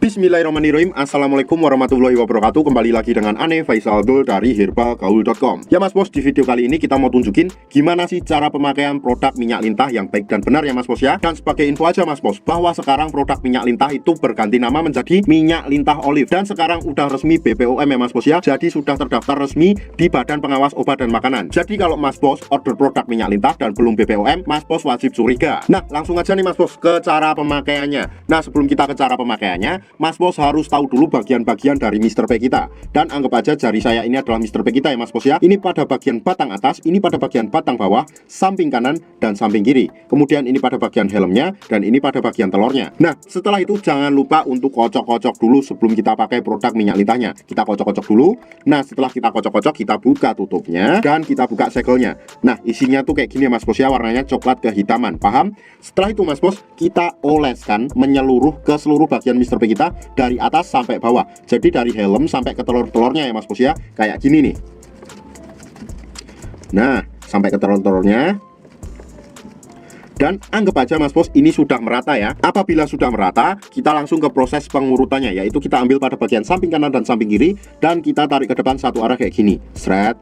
Bismillahirrahmanirrahim. Assalamualaikum warahmatullahi wabarakatuh. Kembali lagi dengan Ane Faisal Abdul dari herbalgaul.com. Ya mas bos, di video kali ini kita mau tunjukin gimana sih cara pemakaian produk minyak lintah yang baik dan benar ya mas bos ya. Dan sebagai info aja mas bos, bahwa sekarang produk minyak lintah itu berganti nama menjadi minyak lintah olive. Dan sekarang udah resmi BPOM ya mas bos ya. Jadi sudah terdaftar resmi di Badan Pengawas Obat dan Makanan. Jadi kalau mas bos order produk minyak lintah dan belum BPOM, mas bos wajib curiga. Nah langsung aja nih mas bos ke cara pemakaiannya. Nah sebelum kita ke cara pemakaiannya, mas bos harus tahu dulu bagian-bagian dari Mr. P kita. Dan anggap aja jari saya ini adalah Mr. P kita ya mas bos ya. Ini pada bagian batang atas, ini pada bagian batang bawah, samping kanan dan samping kiri. Kemudian ini pada bagian helmnya, dan ini pada bagian telurnya. Nah setelah itu jangan lupa untuk kocok-kocok dulu sebelum kita pakai produk minyak lintahnya. Kita kocok-kocok dulu. Nah setelah kita kocok-kocok, kita buka tutupnya dan kita buka segelnya. Nah isinya tuh kayak gini ya mas bos ya, warnanya coklat kehitaman, paham? Setelah itu mas bos, kita oleskan menyeluruh ke seluruh bagian Mr. P kita dari atas sampai bawah. Jadi dari helm sampai ke telur-telurnya ya mas bos ya, kayak gini nih. Nah sampai ke telur-telurnya. Dan anggap aja mas bos ini sudah merata ya. Apabila sudah merata, kita langsung ke proses pengurutannya, yaitu kita ambil pada bagian samping kanan dan samping kiri, dan kita tarik ke depan satu arah kayak gini. Sret,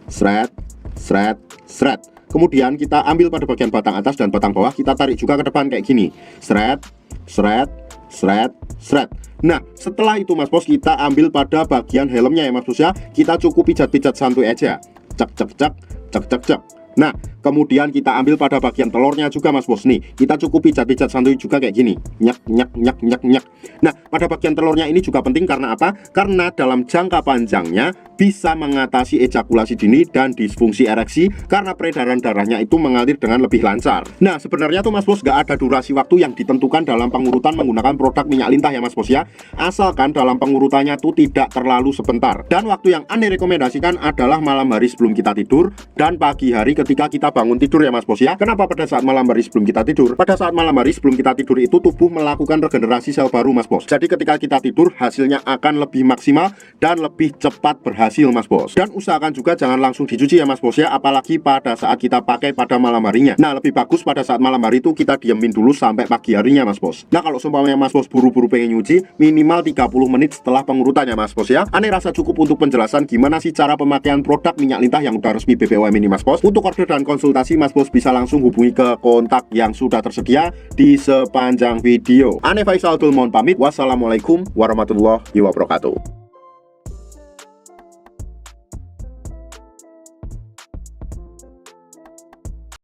sret, sret, sret. Kemudian kita ambil pada bagian batang atas dan batang bawah, kita tarik juga ke depan kayak gini. Sret, sret, sret, sret. Nah setelah itu mas bos, kita ambil pada bagian helmnya ya mas bos ya. Kita cukup pijat-pijat santuy aja. Cek cek cek, cek cek cek. Nah kemudian kita ambil pada bagian telurnya juga mas bos. Nih kita cukup pijat-pijat santuy juga kayak gini. Nyak nyak nyak nyak nyak. Nah pada bagian telurnya ini juga penting karena apa? Karena dalam jangka panjangnya bisa mengatasi ejakulasi dini dan disfungsi ereksi, karena peredaran darahnya itu mengalir dengan lebih lancar. Nah sebenarnya tuh mas bos gak ada durasi waktu yang ditentukan dalam pengurutan menggunakan produk minyak lintah ya mas bos ya. Asalkan dalam pengurutannya tuh tidak terlalu sebentar. Dan waktu yang Ane rekomendasikan adalah malam hari sebelum kita tidur dan pagi hari ketika kita bangun tidur ya mas bos ya. Kenapa pada saat malam hari sebelum kita tidur? Pada saat malam hari sebelum kita tidur itu tubuh melakukan regenerasi sel baru mas bos. Jadi ketika kita tidur hasilnya akan lebih maksimal dan lebih cepat berhasil mas bos. Dan usahakan juga jangan langsung dicuci ya mas bos ya, apalagi pada saat kita pakai pada malam harinya. Nah lebih bagus pada saat malam hari itu kita diemin dulu sampai pagi harinya mas bos. Nah kalau seumpamanya mas bos buru-buru pengen nyuci, minimal 30 menit setelah pengurutannya mas bos ya. Ane rasa cukup untuk penjelasan gimana sih cara pemakaian produk minyak lintah yang udah resmi BPOM ini mas bos. Untuk order dan konsultasi mas bos bisa langsung hubungi ke kontak yang sudah tersedia di sepanjang video. Ane Faisal Abdul mohon pamit. Wassalamualaikum warahmatullahi wabarakatuh.